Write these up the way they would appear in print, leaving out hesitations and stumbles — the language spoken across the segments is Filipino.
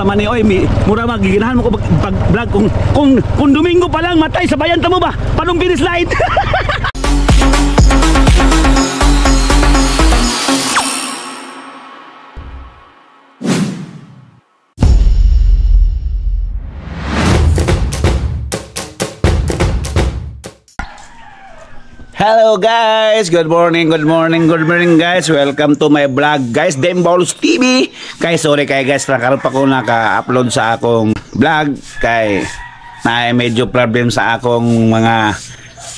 sa mani oy, mura magiginahan mo ko pag-vlog kung Domingo pa lang matay sa bayan tamo ba? Panong finish line. Hello guys, good morning guys. Welcome to my vlog guys, Demballs TV. Guys, sorry kay guys, nakaroon pa ko naka-upload sa akong vlog kay na medyo problem sa akong mga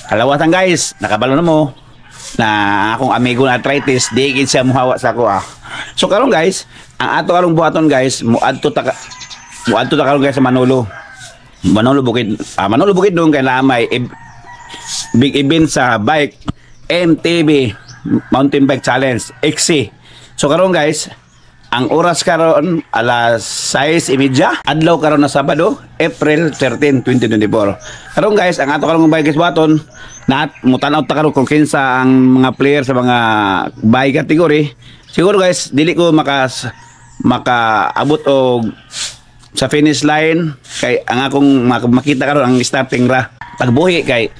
kalawatan guys. Nakabalo na mo na akong amigo na arthritis, di gid siya muhawa sa ako ah. So karon guys, ang ato karong buhaton guys, muadto ta karon guys sa Manolo Bukid doon kay lamay big event sa bike MTB Mountain Bike Challenge XC. So karon guys, ang oras karon alas 6:30 adlaw karon na Sabado, April 13, 2024. Karon guys, ang ato karong bike baton na mutanaw ta karon kung kinsa ang mga player sa mga bike category. Siguro guys, dili ko makaabot og sa finish line kay ang akong makita karon ang starting ra pagbuhi kay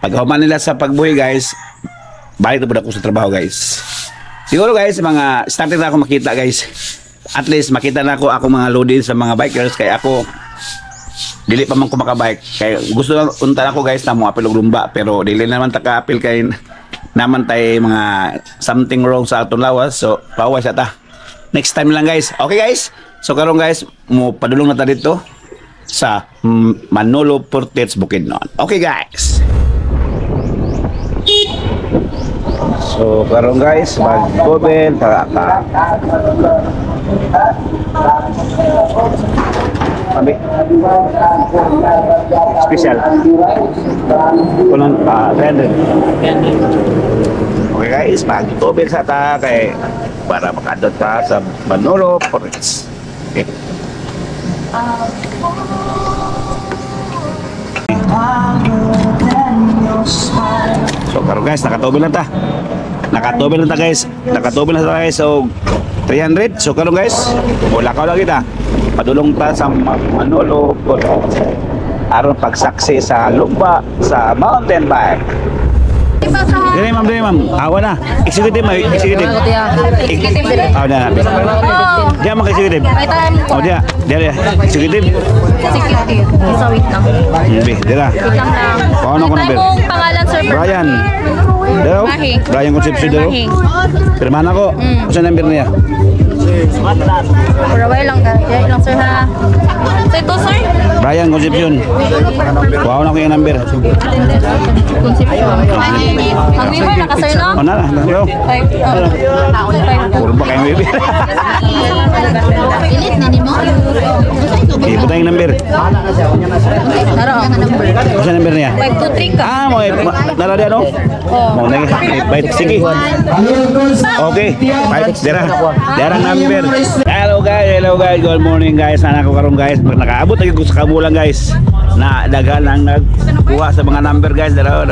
paghuman nila sa pagbuhi guys, balik na po ako sa trabaho guys. Siguro guys, mga starting na ako makita guys. At least makita na ako mga loading sa mga bikers kay ako dili pa man ko makabike. Kay gusto lang unta ako guys na mo apil og lumba pero dili naman ta ka-apil kay naman tay mga something wrong sa aton lawas. So pawas ta. Next time lang guys. Okay guys. So karon guys, mo padulong na ta dito sa Manolo Portets Bukidnon. Okay guys. So karon guys, mag-comment taka. Special. Kuno 300. Okay guys, mag-comment sa ta kay para makadot pa sa Manolo Portets. Okay. So karon guys, nakatubil na ta guys. Nakatubil na ta guys. So 300. So karon guys, wala ka lang kita. Padulong ta sa Manolo aron pagsaksi sa lumba sa mountain bike. Dili ma'am. Awa na. Executive. Awa na. Dia maka executive. Oh dia. Executive. Isa wait lang. Hindi, dira. Paano ko number? Pangalan sir. Brian. Daw? Brian Concepcion daw. Firman ako. Sa number niya. Raway lang sir ha. So ito sir? Brian Concepcion. Wow na ko yung number. Concepcion. Ang number na ka sir no? Ano na? Yo. 5. Puro ba kayo baby? Ilit na ni mo. Ibu tayong number. Naro ang number. Sa number niya? 523 ka. Mo nara dia no? Mo nang bait sige. Okay. Bait dira. Dira number. Hello guys. Good morning guys. Ana ko karon guys. Nakaabot lagi ko sa kabulan guys. Na dagan ang nagkuha sa mga number guys. Dara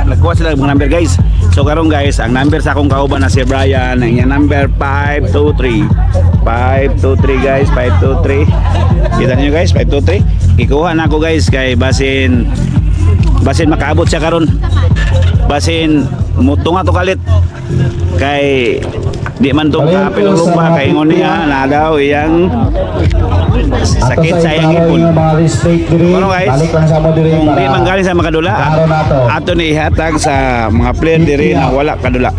nagkuha sila mga number guys. So karon guys, ang number sa akong kauban na si Brian, ang iyang number 523. 523 guys, 523. Kita niyo guys, 523. Ikuha na ako guys kay basin makaabot siya karon. Basin mutunga to kalit. Kay di man to kapil lupa kay ingon niya na daw iyang sakit sa iyang ipon. Ano guys? Kung di man galing sa makadula, ato ni ihatag sa mga player diri na wala kadula.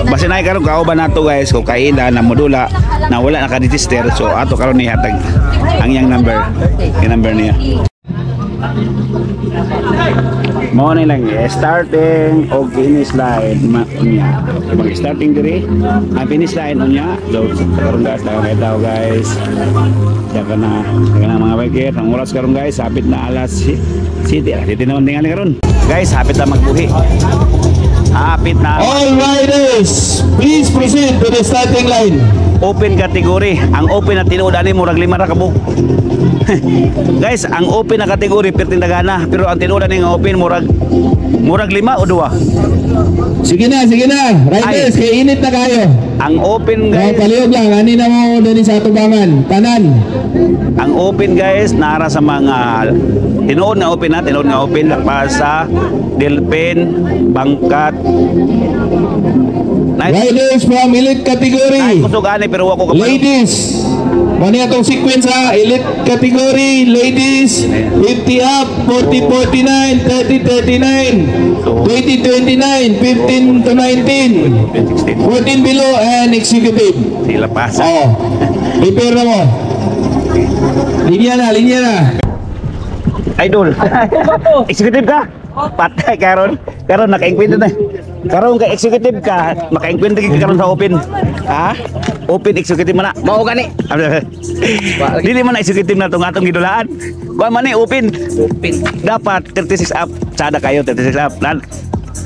Basin ay karon kauban nato guys kung kaila na modula na wala naka-register, so ato karon ni ihatag ang iyang number. Yung number niya. Morning lang starting o finish line niya. Mag-starting diri, ang finish line niya. So karon guys, nakakita ko guys. Saka na mga biker, ang oras karon guys, hapit na alas 7. Dito naman tingali karon. Guys, hapit na magbuhi. Hapit na. All riders, please proceed to the starting line. open category. Ang open na tinuod ani murag 5 ra ka buok. Guys, ang open na category pertindagana, pero ang tinuod ani nga open murag 5 o 2. Sige na. Riders, kay init na kayo. Ang open Kaya guys, palihog lang, ani na mo dali sa tubangan. Tanan. ang open guys nara sa mga tinuod nga open pa sa Delphin, Bangkat. Riders from elite Ay, category. kusog ani pero wako kapalo. Ladies, mani atong sequence ha, elite category, ladies, 50 up, 40-49, 30-39, 20-29, 15 to 19, 14 below, and executive. Sila pa sa Oh, prepare na mo. Linya na. idol. Executive ka? Patay karon naka-enquinted na. Karon ka executive ka, maka-enquinted ka karon sa open. Ha? Open executive man na. Mao gani. Dili man na executive na tong atong gidulaan. Wa man ni open. Dapat 36 up. Sada kayo 36 up.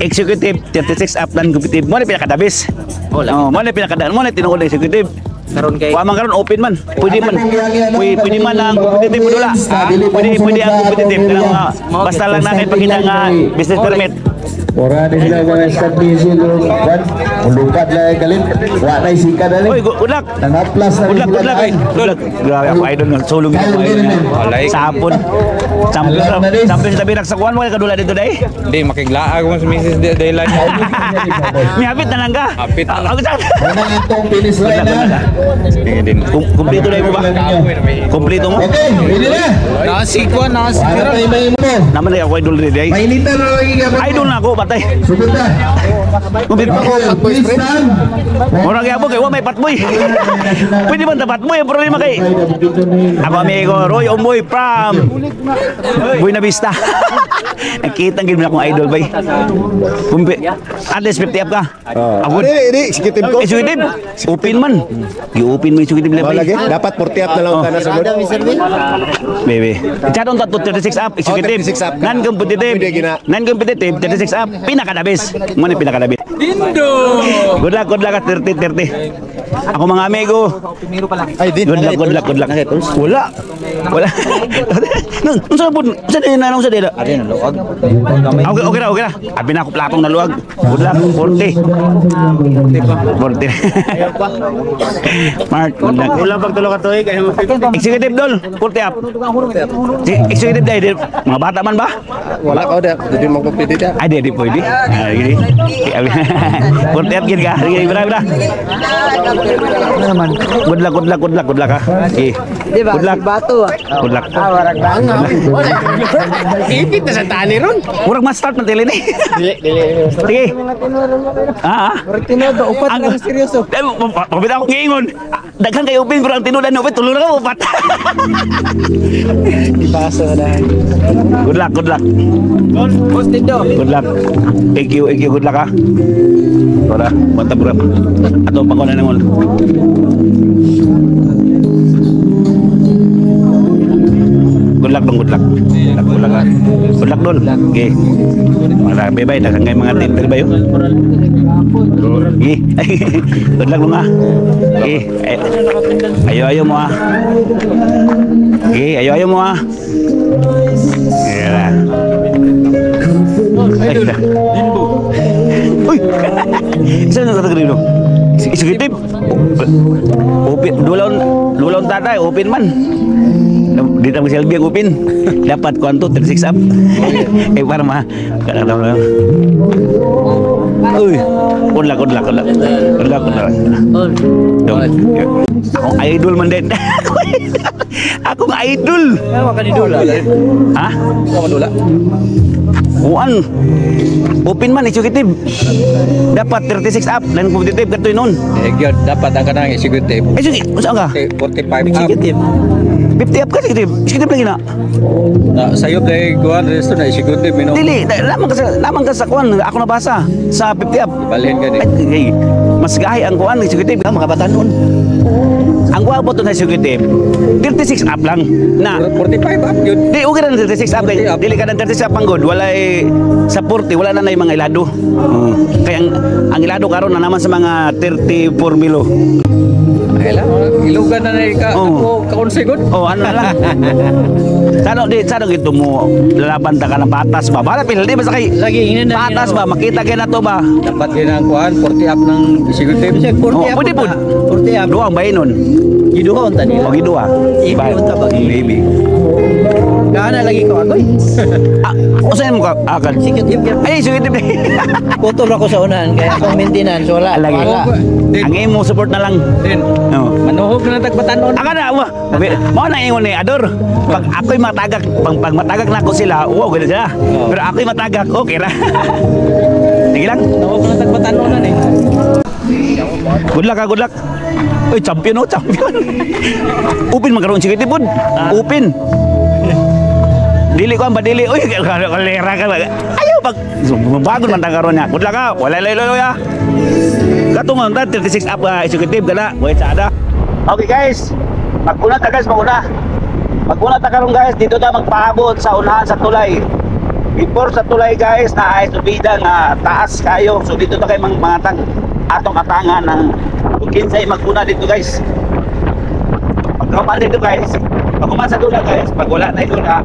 Executive 36 up dan competitive. Mo ni pinakadabis. Mo ni pinakadaan. Mo ni tinuod na executive. Karon kay Wa man karon open man. Pwede man ang competitive mo dula. Pwede ang competitive kanang basta lang natin pakita nga business permit. Ora din sila mga establishment kan mulukat na galit. Wa na sika dali. Oy, good luck. Nangaplas na Good luck. Good luck. Grabe ako idol ng sulong dito mo idol. Sapon. Champion sa birak sa kuan mo kadula dito dai. Hindi makiglaag mo sa Mrs. Daylan. Miapit na lang ka. Hapit na lang. Ako sa. Wala nga itong finish line na. Kumpleto na mo ba? Kumpleto mo? Okay, pwede na. Nasikwan. Para tayo may mo. Naman na ako idol dito dai. Mainitan na lagi ka. Idol na ako patay. Sugod na. Kumpleto ako. Please stand. Murag yabo kay wa may patboy. Pwede man ta patboy ang problema kay. Ako amigo Roy Omboy from Buena Vista. Nakita gid akong idol bay. At least 50 up ka. Ako Di, executive ko. executive. Open man. I-open mo executive level. Lagi, dapat 40 up na lang ka na sunod. Baby. Chatong to 36 up executive. 36 up ka. Non-competitive. Pwede gina. Non-competitive 36 up. Pinakadabis. Mo ni pinakadabis. Good luck at 30. Ako mga amigo. Ay, din. Good luck. Wala. Nung sa pun, sa din na nung sa din. Okay na. Abi na ako platong naluwag. Good luck 40. 40. Mark, good luck. Ulang pagtulo ka to eh. Kaya mo Executive dol, 40 up. Executive dai, mga bata man ba? wala ka udah. Jadi mau kompetitif ya. Ay, di pwede. Gini. 40 up gini ka. Gini, bra. Good luck ha. Okay. Good luck. Good luck. Ipit na sa tani ron. Murag ma-start man tili ni. Sige. Upat na seryoso. Pabida ako ngingon. Daghan kayo upin pero ang tinudan upin tulo na ka upat. Ipasa na. Good luck. Good luck. Thank you. Good luck ha. Ora, mantap bro. Ato pangkunan ng ulo. Good luck. Good luck dol. Okay. Mara bye daghang kay mga team ba yo. Okay. Good luck dong ha. Okay. Ayo mo ha. Okay, ayo mo ha. Yeah. Uy. Saan na katagri no? Executive. Open. Dua lawan tatay. Open man. Dito mo selfie ang open. Dapat kuanto 36 up. Para ma. Kadang-kadang. Uy. Good luck. Ako idol man din. Ako nga idol. Ano ka ni Dula? Ha? Ano Dula? Uan. Open man executive. Dapat 36 up dan competitive katoy noon. Gyud dapat ang kanang executive. Sige, unsa ka? 45 up. Executive. 50 up ka executive. Executive lagi na. Sayop dai kuan resto na executive mino. Dili, lamang ka sa kuan. Ako nabasa sa 50 up. Balhin ka ni. Ay, mas gahi ang kuan executive mga bata noon. ang gwapo to na executive 36 up lang na 45 up yun. di okay na 36 up 40 up. dili ka ng 36 up ang good walay sa 40 wala na yung mga ilado. Kaya ang ilado karon na naman sa mga 34 below. Ay lang, ilugan na ka. Oo. Kaunsigot. Ano na lang. Sano gito mo lalaban ta ka ng patas ba? Bala pil di basta kay Lagi ini na. patas ba makita kay na to ba? Dapat yun ang kuhan, 40 up ng executive. Pwede po. 40 up. Duwa ang bayinon. Giduha unta nila. O giduwa. Ibi unta ba? Ibi. Kana lagi ko agoy. Usain mo ka akan. Sikit yung Ay, sige tip. putol ako sa unahan kaya akong maintenance wala. Lagi. Wala. Ang imo support na lang. Din. Oo. Manuhog na tagbatanon. Aka na, mo na ingon ni Ador. Pag ako'y matagak, pag matagak na ako sila, wow, ganun sila. Pero ako'y matagak, okay ra. Sige lang. Manuhog na tagbatanon na ni. Good luck, good luck. Uy, champion, champion. Upin magkaroon sige tipod. Upin. Dili ko ang badili. Uy, kalera ka. Ayaw pag bagon man tangkaroon niya. Good luck ka. Wala lalo ya. Katungon ta 36 up executive kana. Wait sa ada. Okay guys. Maguna ta guys, maguna. Maguna ta karon guys, dito ta magpaabot sa unahan sa tulay. Before sa tulay guys, na ay subida nga taas kayo. So dito ta kay mga atong katangan ng kinsay maguna dito guys. Pagkaman dito guys, pag sa dula guys, pag wala na dula,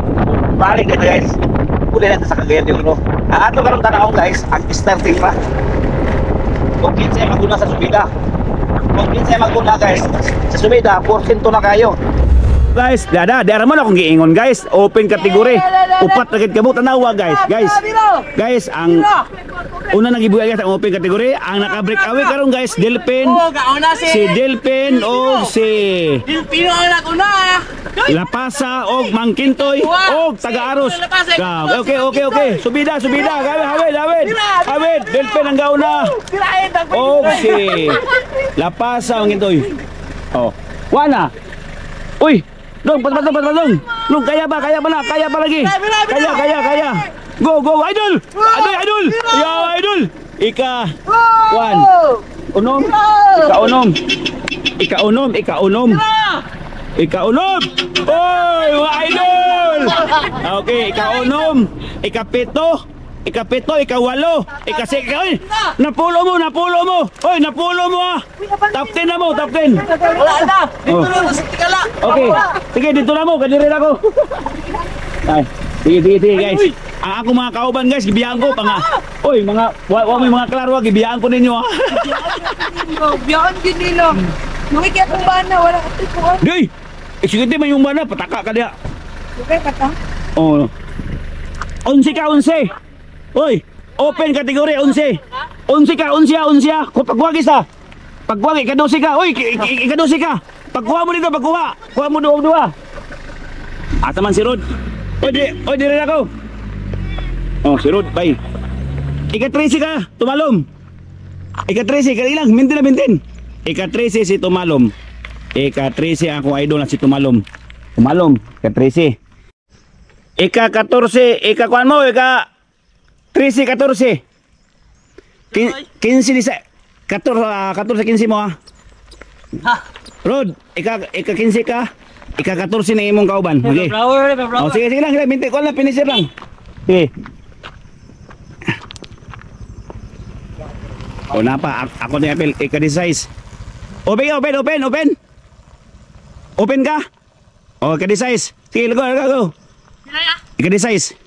balik dito guys. Uli natin sa Cagayan de Oro. Ang ato karon tanawon guys, ang starting pa. Kung kinsay maguna sa subida. Kung kinsay maguna guys, sa subida, porsyento na kayo. Guys, dada mo na akong giingon guys. Open category. Upat na kamo tanawa guys. Guys, ang una nang gibuhay guys ang open category. Ang naka-break away karon guys, Delpin. Si Delpin o si Pilipino ang naguna. Lapasa o Mangkintoy o Taga-Aros. Okay. Subida. Hawid. Delpin ang gauna. O si Lapasa Mangkintoy. Oh. Wana. Uy. Long, patong. Long, kaya pa lagi. Kaya. Go, Idol. Ya, Idol. Ika. One. Ika-unom. Oy, Idol. Okay, ika-unom. Ika-pito, ika-walo, ika-6. Napulo mo. Oy, napulo mo ah. Top 10 na mo, top 10. Wala na. Dito lang sa tikala. Okay. Sige, dito na mo, kadiri na ko. Ay, sige guys. Ang ako mga kauban guys, gibiyaan ko panga. Oy, may mga klaro, gibiyaan ko ninyo ah. Biyan din nila. Nakikita kong bana, wala ka tipuan. Dey, executive man yung bana, pataka ka dia. Okay, patang. Oh. 11 ka. Oy, open category 11. 11 ka. Pagkuha isa. Pagkuha ika-12 ka. Oy, ika-12 ka. Pagkuha mo dito, Kuha mo dua. Ataman si Rod. Oy, dire na ako. Oh, si Rod, bye. Ika-13 ka, tumalom. Ika-13, kailang, mintin. Ika-13 si Tumalom. Ika-13 ako idol na si Tumalom. Ika-13. Ika-14, ika-kuan mo, ika-13, 14. 14, mo ha. Rod, ika-15 ka. Ika-14 na imong kauban. Okay. Oh, sige lang, minti ko lang, finisher lang. Sige. O napa, ako ni Apel, ika-16. Open. Open ka? O, ika-16. Sige, go. Ika-16.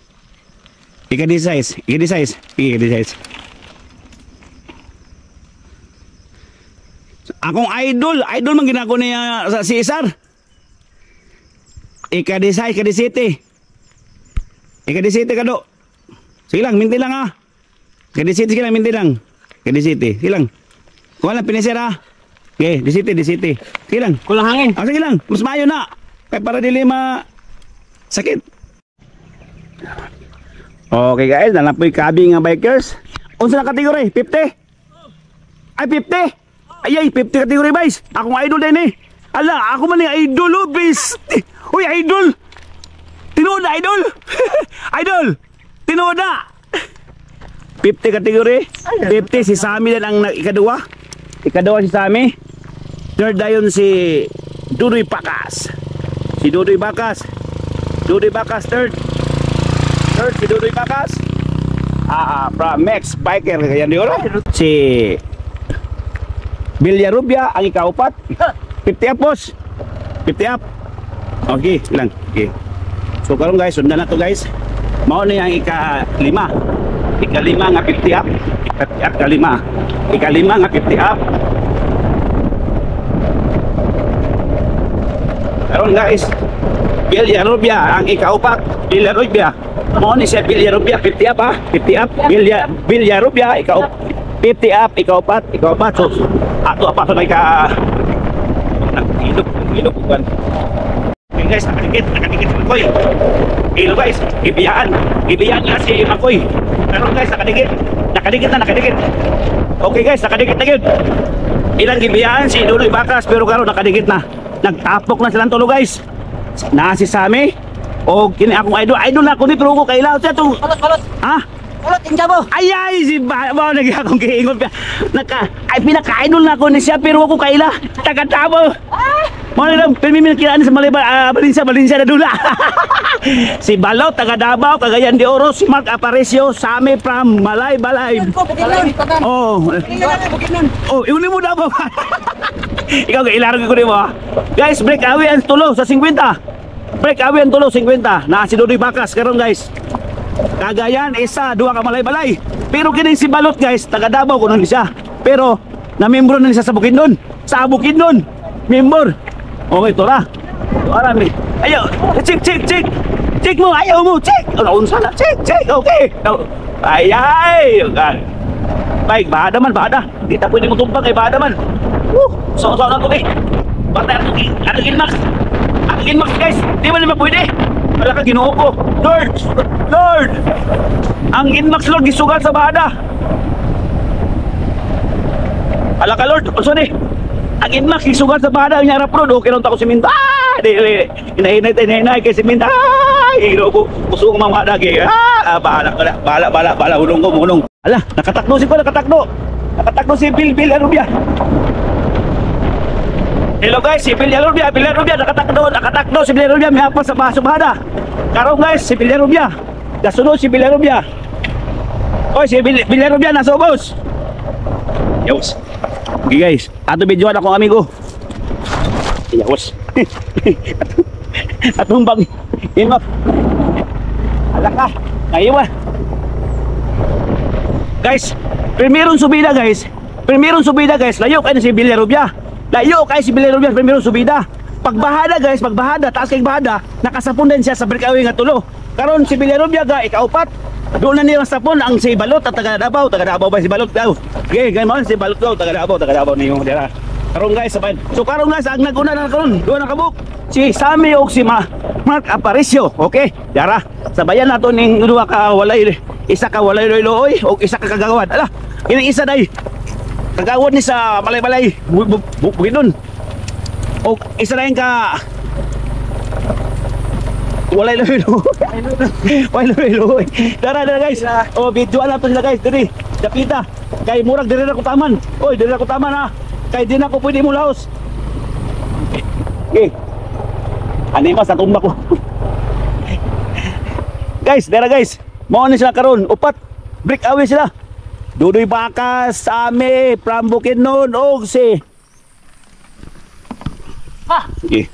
Akong idol man ginako niya sa si Isar. Ika-17 ka do. Sige lang, minti lang ha. Ika-17 sige lang, minti lang. Ika-17, sige lang. Kuha lang, pinisir ha. Okay, 17. Sige lang. Kulang hangin. Sige lang, mas mayo na. Kaya para dili sakit. Okay guys, nalapoy kabi nga bikers. Unsa na kategory? 50? Ay 50? Ay 50 kategory guys. Akong idol din eh. Ala, ako man ni idol oh, best. Uy, idol. Tinuod na idol. Idol. Tinuod na. 50 kategory. 50 si Sammy din ang ikadua. Ikadua si Sammy. Third dayon si Dudoy Bakas. Si Dudoy Bakas. Dudoy Bakas third. Third si Dudoy Bakas. From Max Biker kaya di oras. Si Villarubia ang ikaupat. 50 up boss. 50 up. Okay lang. Okay. So karon guys, sundan na to guys. Mao ni ang ika-5. Ika-5 nga 50 up. Ika-5 nga 50 up. Karon guys, Villarubia ang ikaupat. Villarubia. Mao ni siya Villarubia 50 up ha. 50 up. Villarubia ikaw 50 up, ikaupat. So ato apa sa ka ilog kan. Okay guys, nakadikit Makoy. Ilo guys, ibiyaan na si Makoy. Karon guys, nakadikit na. Okay guys, nakadikit na gyud. Ilang gibiyaan si Dudoy Bakas pero karon nakadikit na. Nagtapok na silang tulo guys. Na si Sami o kini akong idol na ko ni pero ko kailaw siya tong Kulot. ha. Kulot inja mo. Ay si ba lagi akong giingon pinaka-idol na ko ni siya pero ako kaila taga-tabo. Mo lang permi kiraan sa Valencia na dula. Si Balot taga Davao, Cagayan de Oro, si Mark Aparicio, Sami from Balay. Oh, iuli mo Davao. Ikaw kailangan ko nimo. Guys, break away ang tulo sa 50. Break away ang tulo 50. Na si Dudoy Bakas karon guys. Cagayan isa, duha ka Balay. Pero kini si Balot guys, taga Davao kuno ni siya. Pero na membro na ni siya sa Bukidnon. Sa Bukidnon, member. Okay, ito na. Marami. Ayaw, check. Check mo, ayaw mo, check. Unsa na, check. Okay. Ay. Baik, bahada man. Di ta pwede mo tumpang kay bahada man. So na to eh. Bata ang inmax. Ang inmax guys, di man naman pwede. Wala ka Ginoo ko. Lord. Ang inmax Lord gisugal sa bahada. Ala ka Lord, unsa ni? Ang inmax gisugal sa bahada nya ra prod okay lang ta ko siminta. Inahinay kay siminta. Iro ko puso ko mga dagi. Bala ulong ko. Ala, nakatakdo si Bil Arubia. Hello guys, si Bil Arubia nakatakdo si Bil Arubia may hapon sa bahada. Karon guys, si Bil Arubia. Dasunod si Bil Arubia. Oy, si Bil Arubia nasa ubos. Yos. Okay guys, ato videoan akong amigo. Yos. Atong bang imak. Ala ka, naiwan. Guys, primerong subida guys. Layo kayo si Bil Arubia. Primerong subida. Pagbahada guys, taas kay bahada, nakasapon din siya sa breakaway nga tulo. Karon si Bil Arubia ga ikaupat. Doon na niya sapon ang si Balot at taga Davao ba si Balot daw. Okay, ganyan si Balot daw, taga Davao na yung dira. Karon guys, sabay. So karon guys, ang naguna na karon, duha na kabuk. Si Sami og si Mark Aparicio. Okay? Dara. Sabayan nato ning duha ka walay, isa ka walay loy og isa ka kagawad. Ala, kini isa day. Kagawad ni sa balay-balay. Bukidon. Og isa lang ka walay loy. Dara guys. Oh, videoan nato sila guys diri. Dapita. Kay murag diri ra ko taman. Oy, diri ra ko taman ha. Kay di na ko pwede mo laos. Okay. Ani mas tumba ko. Guys, dara guys. Mao ni sila karon, upat. Break away sila. Dudoy Bakas, Sami, from Bukidnon, og si Okay.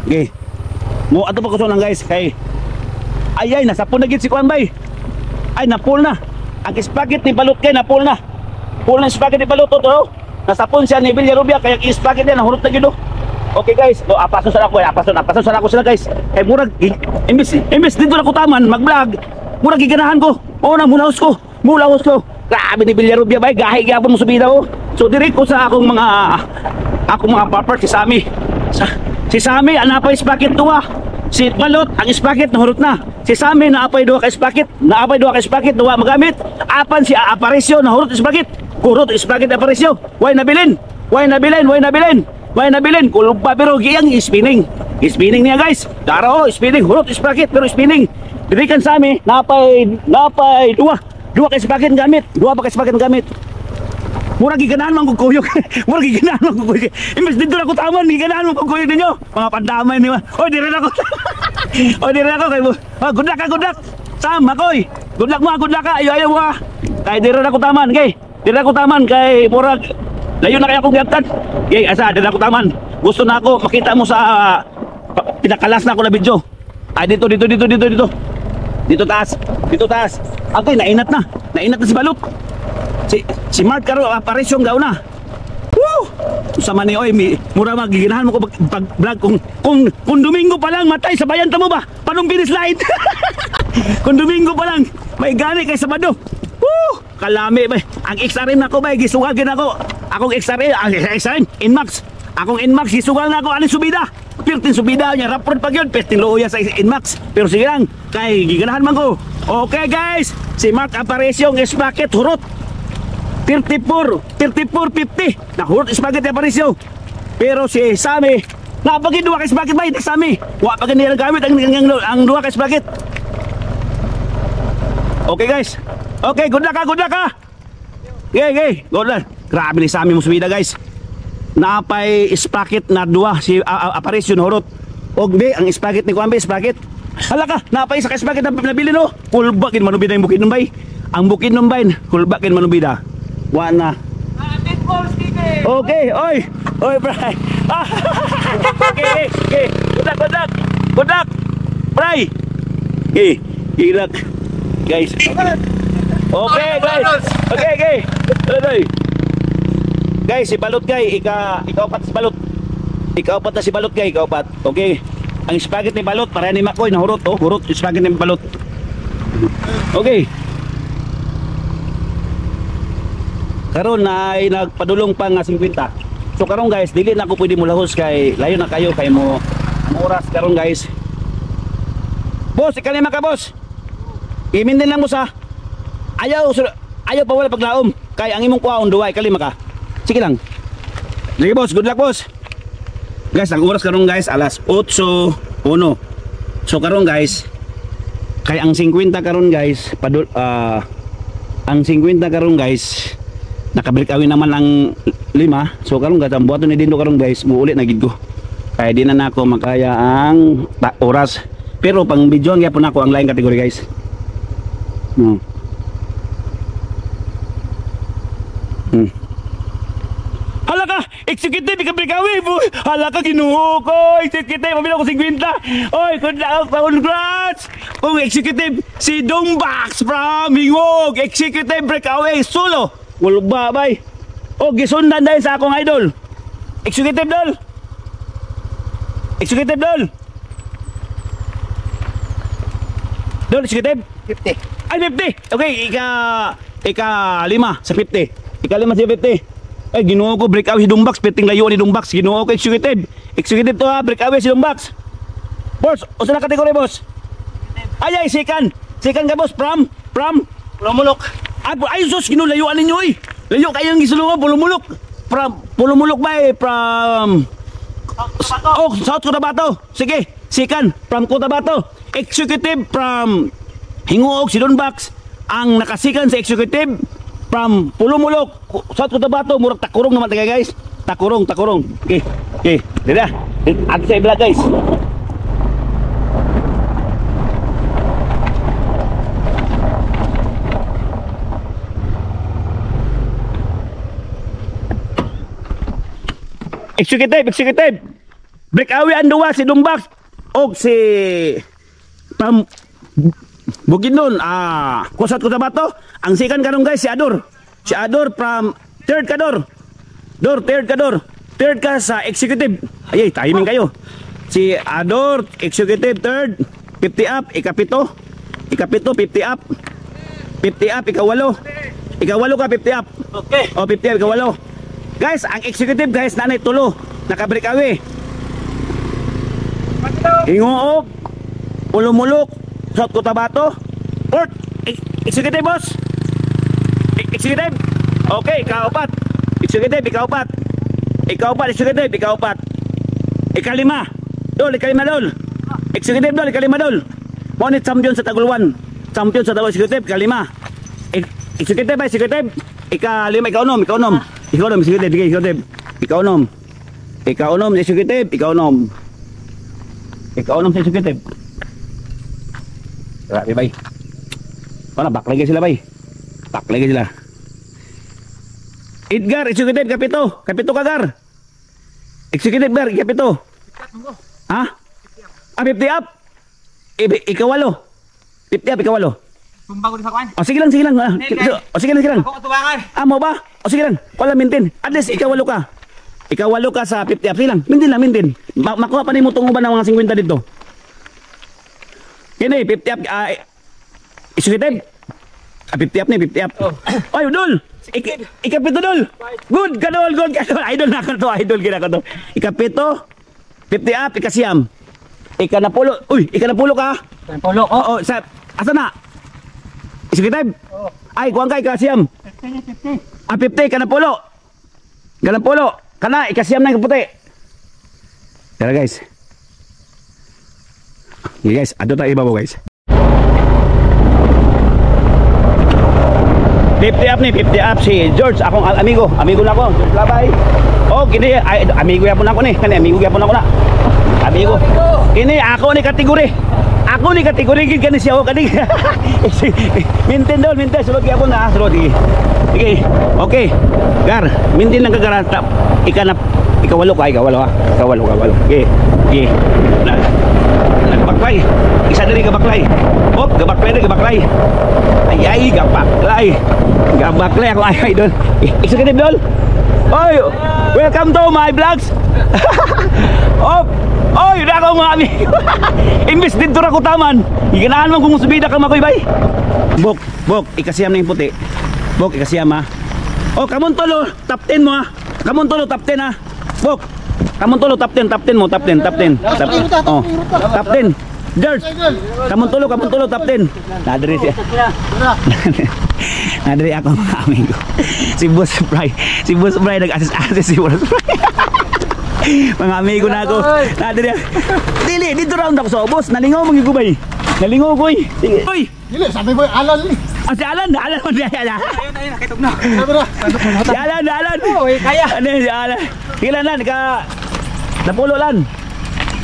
Okay. Mo ato pa ko lang guys kay ay nasapon na gid si Kuan bay. Ay napul na. Ang spaghetti ni Balot kay napul na. Pul na spaghetti ni Balot to. Nasapon siya ni Bil Arubia kaya ang spaghetti na hurot na gid. Okay guys, apason sa ako, apason sa ako sila guys. Kay murag imbis dito na ko taman mag-vlog. Murag giganahan ko. Na mulaos ko. Grabe ni Bil Arubia bay, gahi gyapon mo subida ko. So diri ko sa akong mga partner si Sami. Si Sami anapay spaghetti duha. Si Balot ang spaghetti nahurot na. Si Sami naapay duha ka spaghetti duha magamit. Apan si Aparicio nahurot spaghetti. Kurot spaghetti Aparicio. Why nabilin? Kulumpa pero giyang spinning niya guys. Daro spinning hurot spaghetti pero spinning. Diri kan Sami naapay duha ka spaghetti gamit. Mura giganahan man kong kuyog. Mura giganahan man kong kuyog. Imbes dito na ko taman, giganahan man kong kuyog ninyo. Mga pandamay niyo. Oy, di rin ako. Oy, di rin ako kay mo. Good luck ka, good luck. Sam, makoy. Good luck mo, good luck ka. Ayaw mo ha. Kay di rin ako taman, kay. Di rin ako taman kay mura. Layo na kaya akong giyatan. Kay asa, di rin ako taman. Gusto na ako makita mo sa pinakalas na ako na video. Ay dito. Dito taas. Okay, nainat na si Balot. Si Mark karo aparisyon gaw na. Woo! Sama ni oy, mura magiginahan mo ko pag-vlog kung Domingo pa lang matay sa bayan ta mo ba? Panong binis light. Kung Domingo pa lang may gani kay Sabado. Woo! Kalami ba? Ang XRM nako ba gisugagin ako. Akong XRM Inmax. Akong Inmax gisugal na ako ani subida. Pirtin subida niya rapor pag yun pestin looya sa Inmax. Pero sige lang kay giganahan man ko. Okay guys, si Mark Aparicio ng Spacket hurot 34-50 na hurot Spacket Aparicio. Pero si Sammy napagin duwa kay Spacket ba? Hindi Sammy wa pagin nila gamit ang duwa kay Spacket. Okay guys, okay good luck ka. Okay, good luck. Grabe ni Sammy mo subida guys. Napay Spacket na duwa si Aparicio na hurot. Ogbe ang Spacket ni Kuambe Spacket. Hala ka, napay sa Spacket na nabili no. Kulbakin manubida yung bukid numbay. Ang bukid numbay, kulbakin manubida. Wa na. Okay, oy, bray. Okay. Good luck. Bray. Okay, ilak. Guys. Okay, guys. Okay. Guys, si Balot kay ikaw si Balot. Ikaw na si Balot kay ikaw. Okay. Ang Spacket ni Balot para ni Makoy na hurot hurot Spacket ni Balot. Okay. Karon ay nagpadulong pa nga 50. So karon guys, dili na ako pwede mulahos kay layo na kayo kay mo ang oras karon guys. Boss, ikalima ka boss. Imindin lang mo sa ayaw pa wala paglaom kay ang imong kuhaon duwa ikalima ka. Sige lang. Sige boss, good luck boss. Guys, ang oras karon guys alas 8:01. So karon guys, kay ang 50 karon guys, ang 50 karon guys, nakabreak away naman ang 5. So karon guys, ang buhaton ni Dindo karon guys, muulit na gid ko. Kaya di na nako makaya ang oras. Pero pang video ang gyapon nako ang lain kategory guys. Hala ka, executive, ikabrikawi mo. Hala ka, ginuho ko. Executive, pabila ko 50. Oy, congrats. Kung executive, si Dongbax from Hingog. Executive breakaway, solo. Walba, bay. O, gisundan dahil sa akong idol. Executive, dol. Executive, dol. Dol, executive? 50. Ay, 50. Okay, ika 5 sa 50. Ika 5 sa 50. Ay, ginuho ko break away si Dongbax, piting layo ni Dongbax. Ginuho ko executive. Executive to ha, break away si Dongbax. Boss, usa na kategory boss. Ay, second ka boss, from Pulumulok. Ay, sus, ginulayuan ninyo eh. Layo kayong gisulungan, Pulumulok. From Pulumulok ba eh, from South Cotabato. Sige, second, from Cotabato. Executive from Hinguog si Dongbax. Ang nakasikan sa executive from Pulumulok, South Cotabato, murag takurong naman tayo guys. Takurong. Okay. Dira. At sa ibla guys. Executive. Breakaway ang duwa si Dongbax og si from Bukidnon, South Cotabato. Ang second karon guys si Ador. Si Ador from third ka Dor. Third ka sa executive. Ay, timing kayo. Si Ador, executive third, 50 up, ikapito 50 up. 50 up, ikawalo ka 50 up. Okay. O 50 up, ikawalo. Guys, ang executive guys nanay tulo. Naka-break away. Hinguog, Pulumulok, South Cotabato. Fourth, executive boss. Executive. Okay, ikaw-4. Executive, ikaw-4. Executive, ikaw-4. Ikalima. Dol. Executive dol, ikalima dol. Monit champion sa Taguluan. Champion sa Taguluan, executive, ikalima. Executive. Ika-5, ika-6. Ika-6, executive. Sige, executive. Ika-6. Ika-6, executive. Ika-6. Ika-6 sa executive. Grabe, bay. Wala, baklay sila, bay. Baklay sila. Edgar, executive, kapito. Kapito ka, Gar. Executive, Gar, kapito. Ha? 50 up. Ika-8. 50 up, ika-8. Tumbang ko din sa kwan. O sige lang. Sige lang. Ako katubangan. Mo ba? O sige lang. Wala maintain. At least ika-8 ka. Ika-8 ka sa 50 up. Sige lang. Maintain. Makuha pa rin mo tungo ba ng mga 50 dito? Kini, 50 up. Executive. 50 up ni, 50 up. Oy, Dol. Ikapito, Dol. Good ka, Dol. Idol na ako to. Ikapito. 50 up, ikasiyam. Ikanapulo. Uy, ikanapulo ka. Polo. Oo, sa asa na? Executive? Ay, kuwang ka, ikasiyam. 50. 50, kanapulo. Kana, ikasiyam na yung puti. Tara, guys. Okay, guys. Ado tayo ibabaw, guys. 50 up ni, 50 up si George, akong amigo na ako, George Labay. Oh, kini amigo yapon ako ni, amigo Amigo. Kini ako ni kategori. Gid kani siya kani. Maintain sulod gyapon na, sulod gi. Sige. Okay. Gar, maintain lang ka garata. Ika-8 ka, ika-8 ha. Ika-8. Okay. Nagbaklay. Isa diri ka baklay. Hop, gabaklay. Ay, gabaklay ako ay idol. Executive Dol. Oy, welcome to my vlogs. Hop. Oy, na ako mga amigo. Imbis dito ra ko taman. Iganahan man kung subida ka makoy bay. Bok, ikasiyam na yung puti. Bok, ikasiyam ha. Oh, kamon tolo, top 10 mo ha. Kamon tolo, top 10 ha. Bok, kamon tolo, top 10 mo, top 10. Oh, top 10. George, kamon tolo, top 10. Nadiri siya. Nadiri ako mga amigo. Si Boss Fry nag-assist si Boss Fry. Mga amigo na ako. Nadiri. Dili, dito round ako sa boss. Nalingaw magigubay. Nalingaw ko eh. Uy! Dili, sabi mo Alan ni. Si Alan mo diya. Ayun, nakitog na. Si Alan. Oy, kaya. Ano si Alan? Kailan lan ka napulo lan.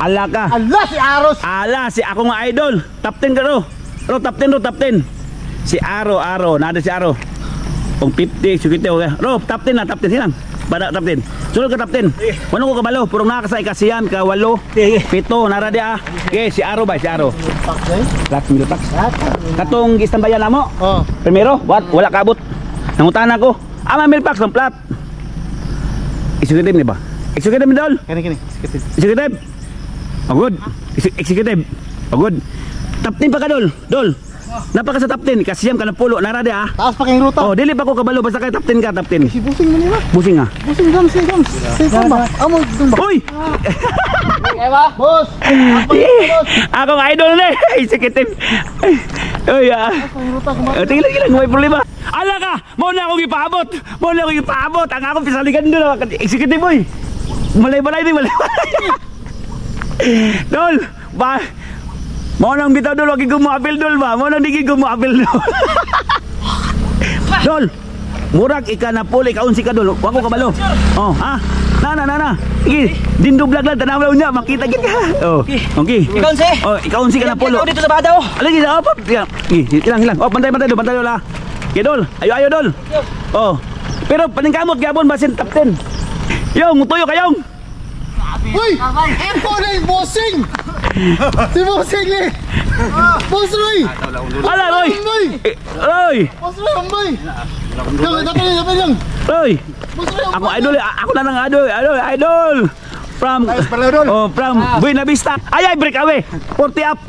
Ala ka. Ala si Aros. Ala si ako nga idol. Top 10 ka ro. Top 10. Si Aro, nada si Aro. Kung 50, sukite okay. Ro, top 10 silang. Bada top 10. Sulod ka top 10. Wano ko kabalo, purong nakasa ikasiyam, ka-8, 7, nara dia. Okay, si Aro ba, si Aro. Relax, milutak. Katong gistambayan na mo. Primero, wala kabot. Nangutan ako. Ama milpax ng plat. Executive ni ba? Executive ni Dol. Kini. Executive. Oh, good. Executive. Oh, good. Top 10 pa ka, Dol. Napaka sa top 10, kasiyam ka na pulo, narade ah. Taas pa kayong ruta. Oh, dili pa ko kabalo basta kay top 10 ka, top 10. Si busing mo nila. Busing ah. Busing gams. Si ba? Amo dun ba? Uy! Ewa. Boss. Ako nga idol na eh. Executive. Uy ah. Tingnan, may problema. Ala ka! Mo na akong ipaabot. Ang akong pisaligan doon. Executive boy. Malay-balay din. Dol, ba? Mo nang bitaw Dol, wag gumuapil Dol ba? Mo nang digi gumuapil Dol. Dol, murag ika na puli kaunsi ka Dol. Wag ko kabalo. Oh, ha? Na. Sige, dindo vlog lang tanaw niya, makita gid ka. Oh, okay. Ikaunsi. Oh, ikaunsi ka na pulo. Dito sa badaw. Alagi sa apa? Hilang. Oh, bantay Dol la. Okay, Dol. Ayo Dol. Oh. Pero paningkamot gabon basin top 10. Yung, mutuyo kayong. Uy! Ako na yung bossing! Si bossing ni! Boss Roy! Ala, Roy! Roy! Boss Roy, ambay! Dapat lang! Roy! Boss Roy, Ako idol, ako na ng idol! From Buena Vista. Ay, break away! 40 up,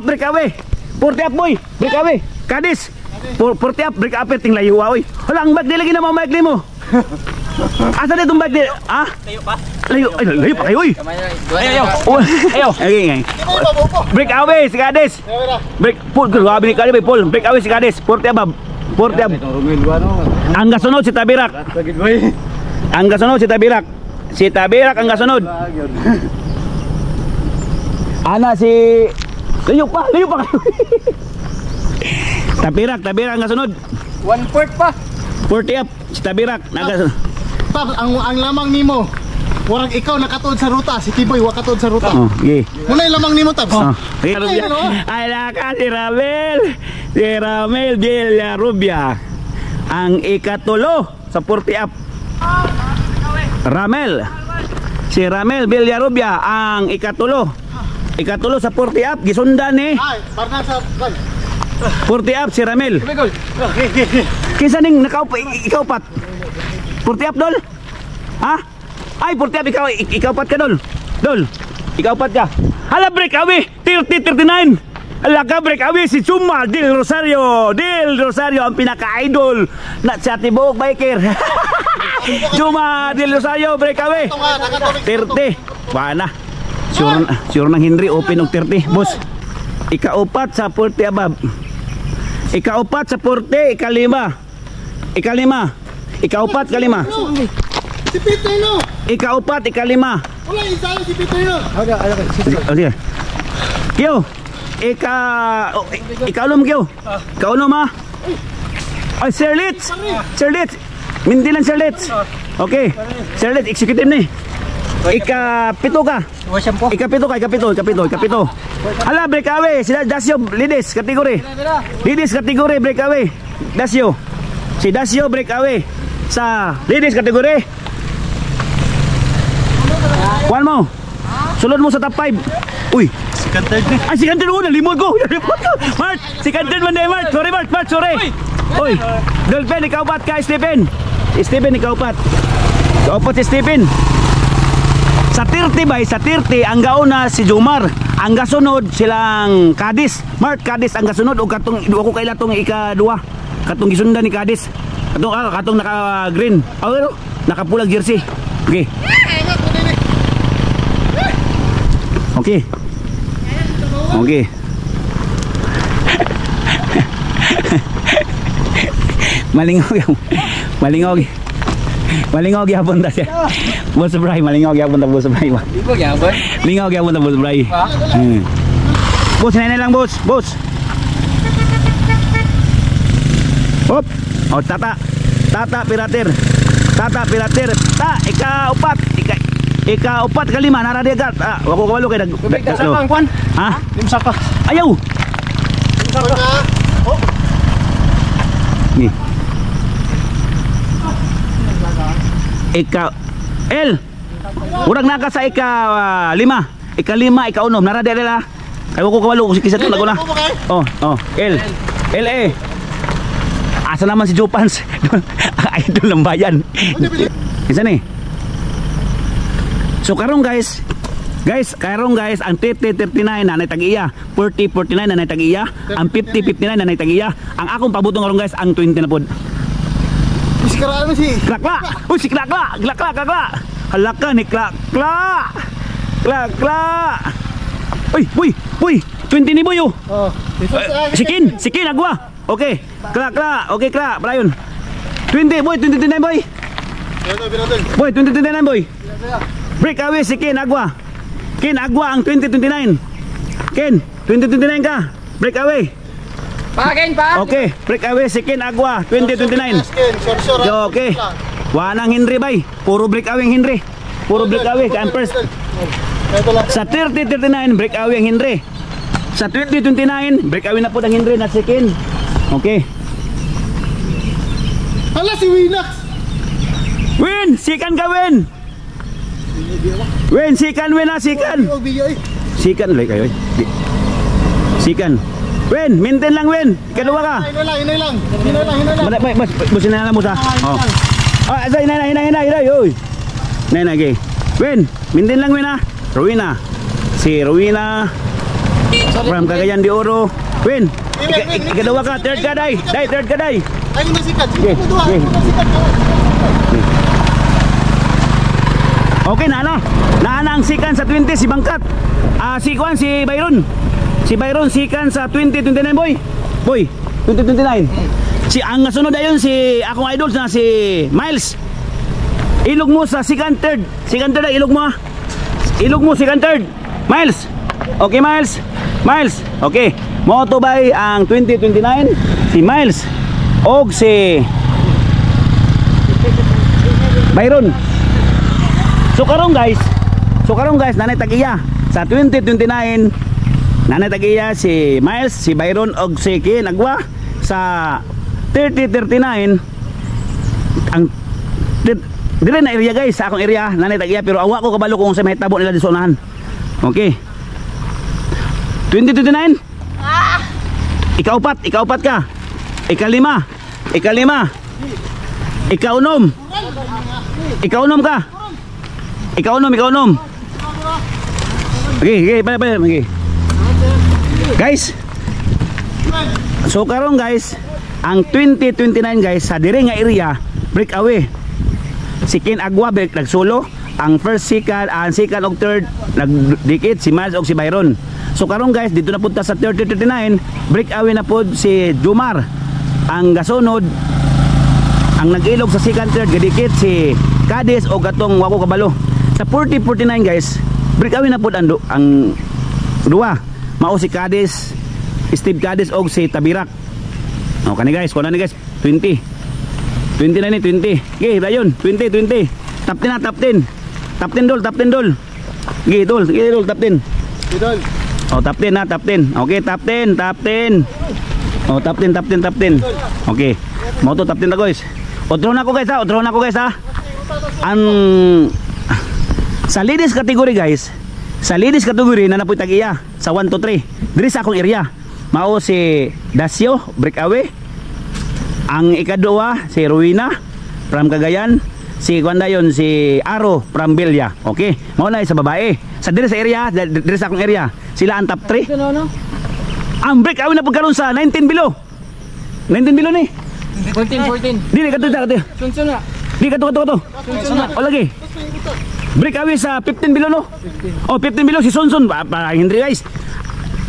break away! 40 up, boy! Break away! Kadis! 40 up, break up, ting layo, oy! Wala, ang bag, dilagin na mga bag mo! Asa na itong bag din? Ha? Layo pa kayo, uy! Ayaw! Okay. Break away si Kadis! Grabe ni Kadis, Paul! Break away si Kadis! 40 abab! Ang gasunod si Tabirak! Si Tabirak ang gasunod! Ana si... Layo pa kayo! Tabirak ang gasunod! 1/4 pa! 40 up. Si Tabirak. Tab, ang lamang nimo. Warang ikaw nakatuod sa ruta, si Tiboy wa katuod sa ruta. Oh, okay. Muna yung lamang nimo, Tab. Okay. Ay, naka si Ramel. Si Ramel Villarubia. Ang ikatulo sa 40 up. Ramel. Si Ramel Villarubia ang ikatulo. Ikatulo sa 40 up. Gisundan ni. Ay, parang sa... 40 up si Ramel. Kinsa ning ikaw pat? 40 up dol? Ha? Ay 40 up ikaw pat ka dol. Dol. Ikaw pat ka. Hala break away 30-39. Hala ka break away si Chuma Del Rosario. Del Rosario ang pinaka-idol na sa Tibuok Biker. Chuma Del Rosario break away 30. Bana. Sure nang Henry open og 30. Boss. Ikaupat sa 40 above. Ikaupat sa 40, ikalima. Ikaupat, kalima. Si Peter no. Ikaupat, ikalima. Wala isa si Peter no. Okay. Kyo. Ikaulom kyo. Ikaulom ha. Ay, Sir Litz. Mindilan Sir Litz. Okay. Sir Litz, executive ni. Ikapito ka. Ikapito. Hala, breakaway. Sila Dasyo, ladies, kategory. Ladies, kategory, breakaway. Dasyo. Si Dasyo, breakaway. Sa ladies, kategory. Kuhan mo. Sulod mo sa top 5. Uy. Second third. Ay, second third. Nalimot ko. Mark, second third man day, Mark. Sorry. Uy. Dolphin, ikaw pat ka, Stephen, ikaw pat. Ikaw pat si Stephen. Sa 30 bay, sa 30 ang gauna si Jumar. Ang gasunod silang Kadis. Mark Kadis ang gasunod o katong ko kaila tong ika-2. Katong gisundan ni Kadis. Katong naka green. Oh, nakapulag jersey. Okay. Okay. Malingog yapon ta siya. Boss Bray, malingog yapon ta Boss Bray. Lingog yapon ta Boss Bray. Boss, nene lang boss. Hop. Oh, tata pirater. Ika-4 kalima naradiagat. Wako kawalo kay dag. Ha? Limsaka. Ayaw. Ni. Urang naka sa ika-5, ika-6, ika-6 narade nila. Ay ko kawalo kisa to lago na. LA. Asa naman si Jopans? Idol ng bayan. Isa ni. So karong guys, ang 30-39 nanay tag-iya, 40-49 nanay tag-iya, ang 50-59 nanay tag-iya. Ang akong pabutong karong guys ang 20 na pod. Sikaraan mo si Klakla! Uy, si Klakla! Halaka ni Klakla! Uy! 20 ni Boy oh! Sikin, agwa! Okay, Klakla! Okay, Klak, Brian! 20, Boy! 20-29, Boy! Boy, 20-29, Boy! Break away si Ken, agwa! Ken, agwa ang 20-29! Ken, 20-29 ka! Break away! Okay, break away si Ken Agwa 2029. Okay. Wanang Henry bay. Puro break away Henry. Puro break away ang first. Sa 30-39 break away ang Henry. Sa 20-29 break away na po ang Henry na si Ken. Okay. Hala si Winax. Win, sikan ka win. Win, sikan na sikan. Sikan lay kayo. Sikan. Win, maintain lang Win. Kedua ka. Hinay lang. Busin na lang mo sa. Oh. Ah, hinay. Oy. Nay. Win, maintain lang Win ha. Rowena. Si Rowena. From Cagayan de Oro. Win. Kedua ka, third ka day. Third ka day. Ay, masikat. Okay na. Naana ang sikan sa 20 si Bangkat. Si Kwan, si Byron. Si Byron sikan sa 20-29 boy. Boy, 20-29. Si ang nasunod ayon si akong idol na si Miles. Ilog mo sa second third. Second third ilog mo. Ilog mo second third. Miles. Okay Miles. Okay. Mo to bay ang 20-29 si Miles og si Byron. So karon guys, nanay tag-iya sa 2029. Nanay tag-iya si Miles, si Byron og si Ken Agwa. Sa 3039 ang dire na area guys, sa akong area nanay tag-iya, pero awa ko kabalo kung sa mahitabo nila di sonahan. Okay. 2029. Ikaupat ka. Ikalima. Ikaunom ka. Ikaunom. Okay, okay. Guys. So karon guys, ang 2029 guys sa dire nga area breakaway. Si Ken Agwa nagsolo, ang first, second, og third nagdikit si Miles og si Byron. So karon guys, dito na punta sa 3039, breakaway na pod si Jumar. Ang gasunod, ang nag-ilog sa second, third gadikit si Cadiz o gatong wako kabalo. Sa 4049 guys, breakaway na pod ang duwa. Mao si Cadiz, Steve Cadiz og si Tabirak. O kani guys, kuno ni guys, 20. 20 na ni 20. Okay, dayon, 20. Top 10 na, top 10. Top 10 dol. Okay, dol, top 10. Idol. Oh, top 10 na, top 10. Okay, top 10. Oh, top 10. Okay. Mo to top 10 na guys. Otro na ko guys ha. Ang sa ladies category guys. Sa ladies category na napoy tag-iya sa 1 to 3. Diri sa akong area. Mao si Dasio, breakaway. Ang ikaduwa si Ruina from Cagayan. Si Kwandayon si Aro from Bilya. Okay. Mao na sa babae. Sa diri sa area, diri sa akong area, sila ang top 3. Ang breakaway na pagkaroon sa 19 below. 19 below ni. 14. Dili kadto. Sunsun na. Di kadto. Sunsun na. O lagi. Breakaway sa 15 below no. Oh, 15 below si Sonson para Henry guys.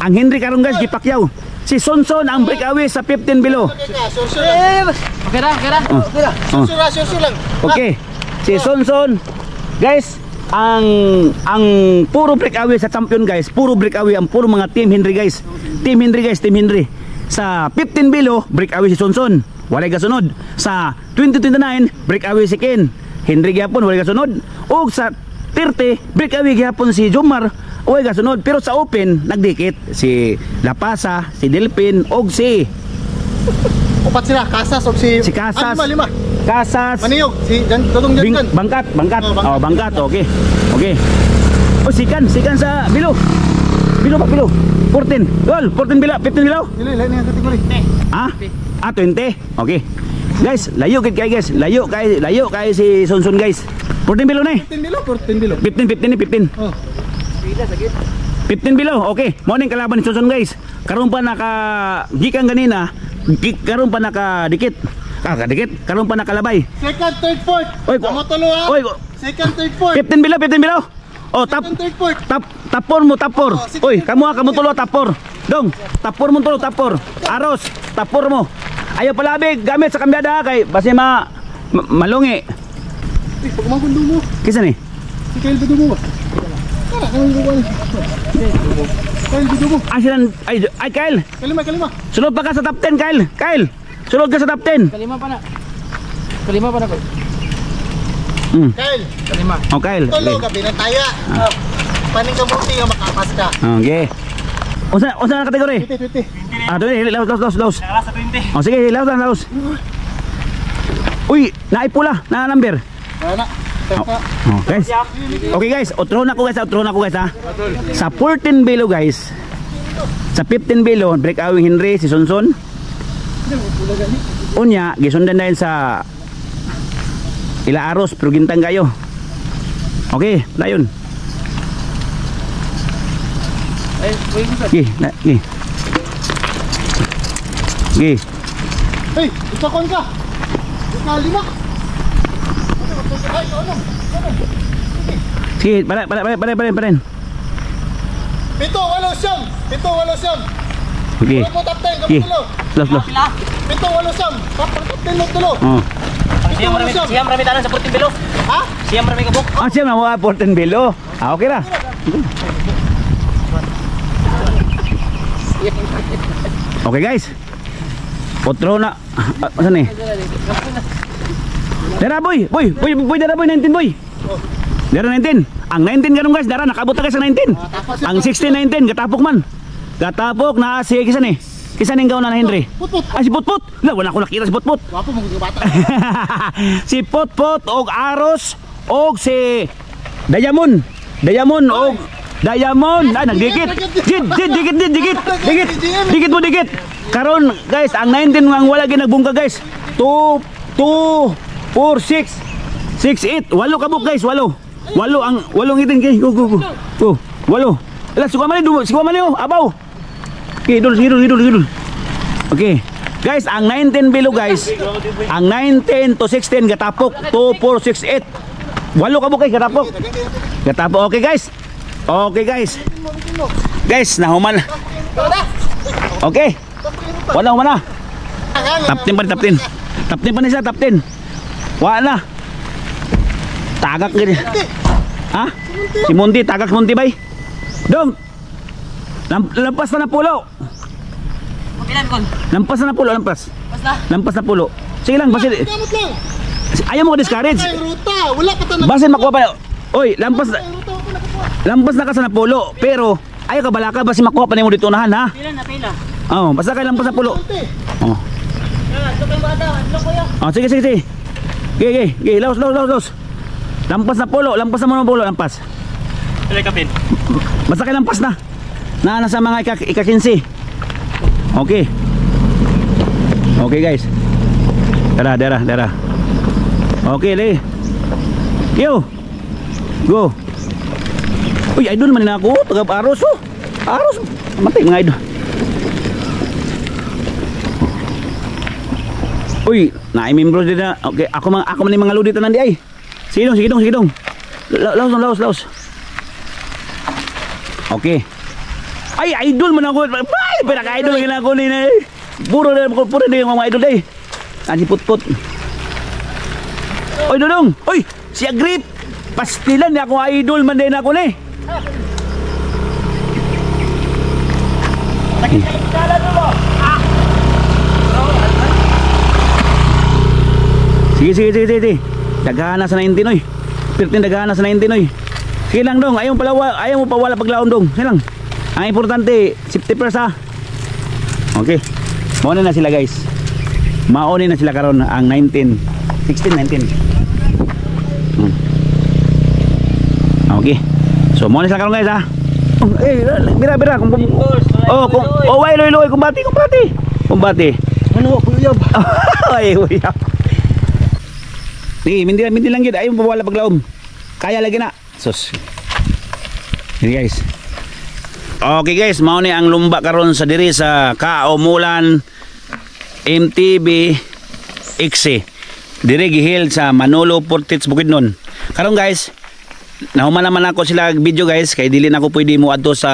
Ang Henry karon guys gipakyaw. Si Sonson ang breakaway sa 15 below. Okay ra. Sursur lang. Okay. Si Sonson guys, ang puro breakaway sa champion guys, puro breakaway ang puro mga team Henry guys. Team Henry. Sa 15 below breakaway si Sonson. Walay kasunod. Sa 2029 breakaway si Ken. Henry gyapon walay kasunod. Og sa 30 breakaway gyapon si Jomar. Walay kasunod. Pero sa open nagdikit si La Pasa, si Delpin og si Upat sila, Casas og si Casas. Lima. Casas. Maniyog, si Dodong Janjan. Bangkat. Oh, Bangkat. Okay. Oh, sikan sa below. Below 14. Gol, 14 below, 15 below. Dili, lain nga kategori. Ah, 20. Okay. Guys, layo gid kay guys. Layo kay si Sonson guys. 14 below na eh. 14 below. 15. Oh. 15 below. Okay. Morning kalaban ni Sonson guys. Karon pa gikan ganina. Karon pa nakadikit. Karon pa nakalabay. Second, third, fourth. Oy, Amo tulo ha. Oy, Second, third, fourth. 15 below. Oh, Second, third, fourth. tapor. Oy, kamo tulo tapor. Dong, tapor mo tulo tapor. Aros, tapor mo. Ayaw palabig gamit sa kambyada kay basi malungi. Pagmagundo mo. Kisa ni? Si Kyle Bido mo. Kaya kang luwan. Kyle Bido mo. Ay Kyle. Kalima. Sunod pa ka sa top 10 Kyle. Sunod ka sa top 10. Kalima pa na ko. Kyle. Kalima. Oh Kyle. Tulo gabi na taya. Paning kabuti nga makapas ka. Okay. Unsa na kategori? 20. Ah, 20. Laos. Nakala sa 20. Oh, sige, laos. Uy, naipula, na number. Wala. Oh, guys. Okay guys, outro na ko guys ha. Sa 14 below guys. Sa 15 below, breakaway Henry si Sonson. Unya, gisundan dahil sa ila aros pero gintang kayo. Okay, layon. Okay. Hey, isakon ka. Kalima. Ay, ano? Sige, paren. 7, 8, 9. 7, 8, 9. Okay. Wala mo top 10, Okay. kamutulo. Los. 7, 8, 9. Top 10 mo tulo. Oh. Siyam rami tanan sa 14 below. Ha? Siyam rami kabuk. Ah, siya na mga 14 below. Ah, okay ra. Okay guys. Outro na. Saan eh? Dara boy, dara boy 19 boy. Dara 19. Ang 19 ganun guys, dara nakabot na guys ang 19. Ang 16 19 gatapok man. Gatapok na si kisan eh. Kisan ning gauna na Henry. Putput. Ay si Putput. Wala ko nakita si Putput. Wapo mo mga bata. Si Putput og Aros og si Diamond og Diamond. Ah, nagdikit. Dikit mo dikit. Karon guys, ang 19 ang wala ginagbungka guys. 2 4 6 6 8 8 kabuk guys, 8 ang 8 itin guys. Go. 8. Ala sikuha man oh, abaw. Okay, idol. Okay. Guys, ang 19 below guys. Ang 19 to 16 gatapok 2 4 6 8. 8 kabuk guys gatapok. Okay guys. Guys, nahuman. Okay. Wala. Top 10 pa na siya, top 10. Wala. Tagak gini. Ha? Si Munti, tagak Munti bay. Dong. Lampas na pulo. Lampas na pulo. Sige lang, basin. Gamot lang. Ayaw mo discourage. Ay, ruta. Wala ka tanong. Basin makuha pa. Oy, lampas na ka sa napulo. Pero ayaw ka balaka basin makuha pa na mo dito unahan ha. Pila. Oh, basta kay lampas na pulo. Oh. Oh, sige. Okay, laos. Lampas na pulo, lampas. Pila kapin. Basta kay lampas na. Nasa mga ika-15. Okay. Okay guys. Dara. Okay, le. Yo. Go. Uy, idol man na ako, taga Aros oh. Aros. Matay mga idol. Uy, na-membro din na. Okay, ako man yung mga ludit na nandi ay. Sige dong. Laos. Okay. Ay, idol man ako. Ay, pinaka-idol lang ako ni na. Puro na yung mga idol ay. Si Putput. Oy, Dodong. Oy, si Agrip. Pastilan niya ako idol man din ako ni. Sige. Dagana sa 19 oy. Pirtin dagana sa 19 oy. Sige lang dong, ayaw mo pa wala paglaom dong. Sige lang. Ang importante, safety first ha. Okay. Mauna na sila guys. Mauna na sila karon ang 19, 16, 19. Okay. So mauna sila karon guys ha. Bira. Loy, kumbati. Ano, kuyab. Ay, uyab. Ni, mindi lang gid, ayaw mo wala paglaom. Kaya lagi na. Sus. Ini guys. Okay guys, mao ni ang lumba karon sa diri sa Kaumulan MTB Iksi. Diri gihil sa Manolo Portits Bukidnon. Karon guys, nahuman naman ako sila video guys kay dili na ako pwede mo adto sa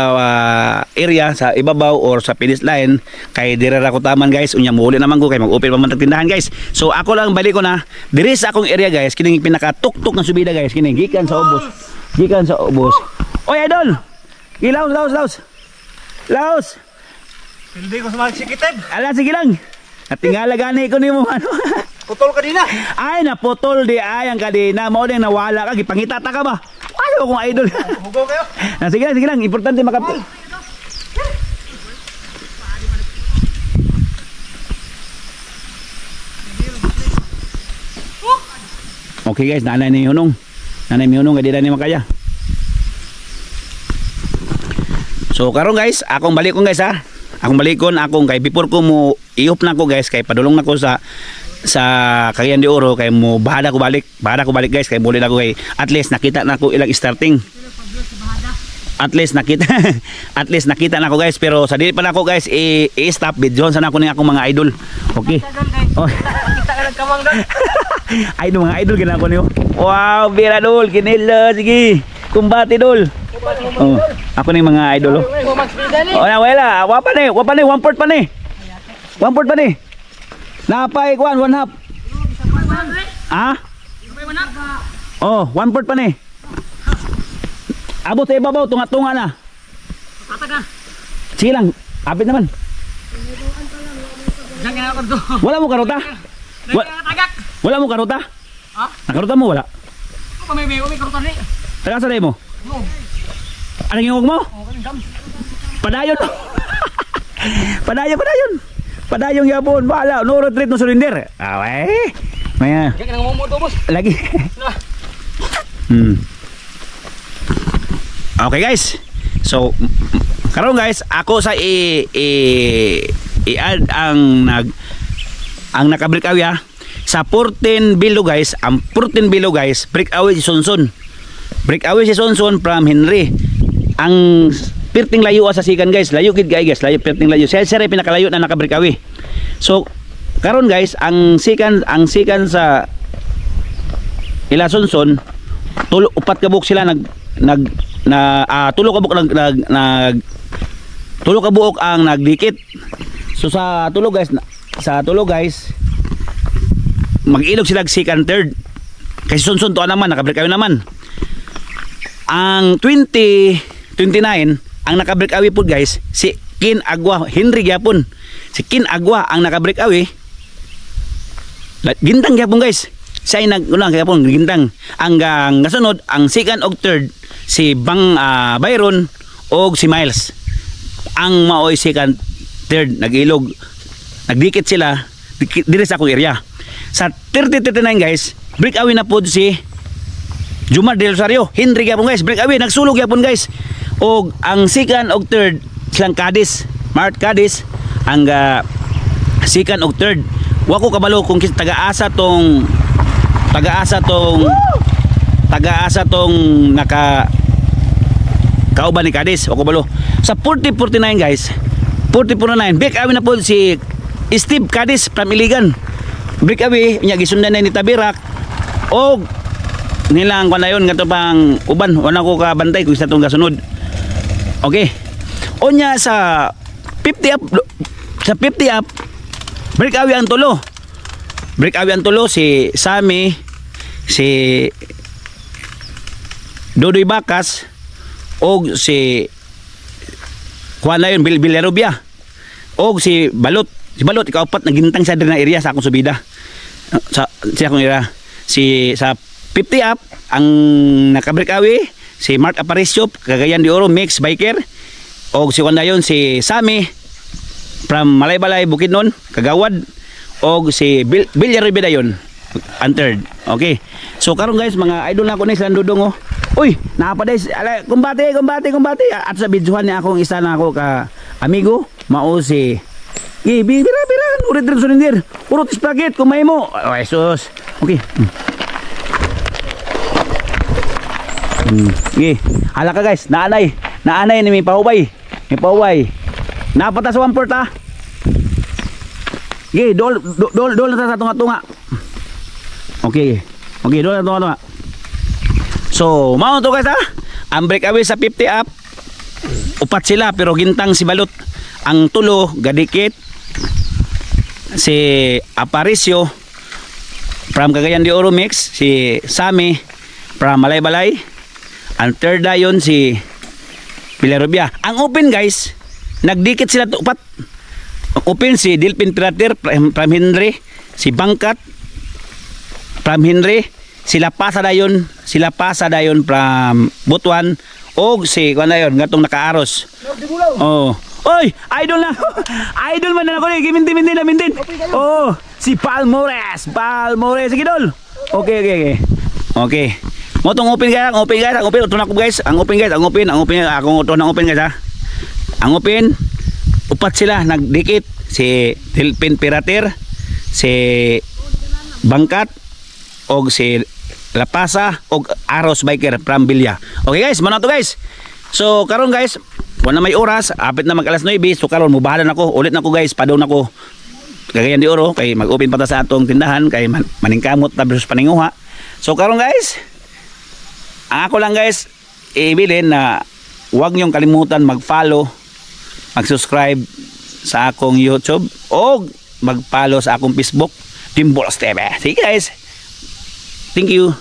area sa ibabaw or sa finish line kay diri ra ko taman guys unya mo uli naman ko kay mag-open pa man tindahan guys. So ako lang balik ko na diri sa akong area guys kining pinaka-tuktok ng subida guys kining gikan sa ubos. Oy idol. Laos. Hindi ko sa magsikitib. Ala sige lang. Natingala gani ko nimo ano. Putol ka din na. Ay naputol di ay ang kadina mao ding nawala ka gipangitata ka ba? Ayaw kong idol. Hugaw kayo. Sige lang, importante makapit. Okay guys, nanay ni Hunong. Kadila ni makaya. So karon guys, akong balikon guys ha. Akong kay before ko mo iop na ko guys kay padulong na ko sa Cagayan de Oro kay mo bahada ko balik guys kay muli na ko kay at least nakita na ko ilang starting. At least nakita na ko guys pero sa dili pa na ko guys i-stop video sa nako ning akong mga idol. Okay. Oh. Kita ka nagkamang doon. Ay mga idol ginako niyo. Wow, bira dol, kinila sige. Kumbati dol. Oh, ako ning mga idol. Oh, na wala. Wa pa ni, 1/4 pa ni. 1/4 pa ni. Napay kuan 1/2. Ah? Oh, 1/4 pa ni. Abot sa ibabaw, tunga-tunga na. Sige lang, abit naman. Wala mo karuta? Wala mo karuta? Nakarutan mo wala? May karutan ni. Taga sa mo? Anong ingog mo? Padayon. Padayon yapon. Bahala, no retreat no surrender. Away. Maya. Kaya nang mo boss. Lagi. Okay guys. So karon guys, ako sa i-add ang nakabreakawi sa 14 below guys. Ang 14 below guys, breakaway si Sonson. Breakaway si Sonson from Henry. Ang perting layo sa sikan guys, layo gid guys, layo perting layo. Siya pinakalayo na nakabreakawi. So karon guys, ang sikan sa ila Sonson, upat ka buok sila tulo ka buok ang nagdikit. So sa tulo guys, mag-ilog sila second third. Kasi Sonson to naman nakabreakawi naman. Ang 2029 ang nakabreakawi po guys si Kin Agua Henry gyapon. Si Kin Agua ang nakabreakawi. Gintang gyapon guys. Siya ay nag-unang gyapon gintang. Ang kasunod ang second og third si Byron og si Miles. Ang maoy second third nag-ilog. Nagdikit sila dire sa akong area. Sa 30-39 guys, breakaway na po si Jumar Del Rosario. Henry gyapon guys, breakaway nagsulog gyapon guys. Og ang second og third silang Cadiz, Mart Cadiz ang second og third. Wa ko kabalo kung taga-asa tong naka kauban ni Cadiz. Wa ko kabalo. Sa 40-49 guys, 40-49 breakaway na po si Steve Cadiz from Iligan. Breakaway nya gisundan na ni Tabirak og nilang kanayon nga to pang uban wala ko kabantay kung sa tong kasunod. Okay. Onya sa 50 up breakaway ang tulo. Breakaway ang tulo si Sammy, si Dodoy Bakas og si Juan Layon Villarubia og si Balot. Si Balot ikaupat nagintang sa na area sa akong subida. Sa akong area. Sa 50 up ang nakabreakawi si Mark Aparicio Cagayan de Oro mix biker og si Wandayon si Sammy from Malaybalay Bukidnon Kagawad og si Villarubia dayon ang third. Okay. So karon guys mga idol na ko ni Sila Dudong oh. Uy, napaday kumbate at sa videohan ni akong isa na ako ka amigo mao si bira ulit rin sunindir urot ispaget kumay mo. Oh Jesus. Okay. Hala ka guys, naanay ni may pahubay. Napata sa 1/4 ha. Dol na sa tunga. Okay, dol na tunga. So, mao to guys ha. Ang breakaway sa 50 up. Upat sila pero gintang si Balot. Ang tulo gadikit si Aparicio from Cagayan de Oro mix, si Sammy from Malaybalay. Ang third dayon si Villarubia. Ang open guys, nagdikit sila upat. Ang open si Dilpin Pirater from Henry, si Bangkat from Henry, sila pasa dayon from Butuan og si kuan dayon gatong nakaaros. Oh. Oy, idol na. Idol man na ako ni mintin. Oh, si Palmores. Sige dol. Okay. Mo tong open guys. Ang open uton ako guys. Ang open akong uton ang open guys ha. Ang open upat sila nagdikit si Dilpin Pirater, si Bangkat og si La Pasa og Aros Biker from Villa. Okay guys, muna to guys. So karon guys, wala may oras, apit na mag-alas 9. So karon mubahalan ako, ulit na ko guys, padaw na ko Cagayan de Oro kay mag-open pa ta sa atong tindahan kay maningkamot ta versus paninguha. So karon guys, ang ako lang guys ibilin na huwag niyong kalimutan mag-follow, mag-subscribe sa akong YouTube o mag-follow sa akong Facebook, Dimbolas TV. Sige guys, thank you.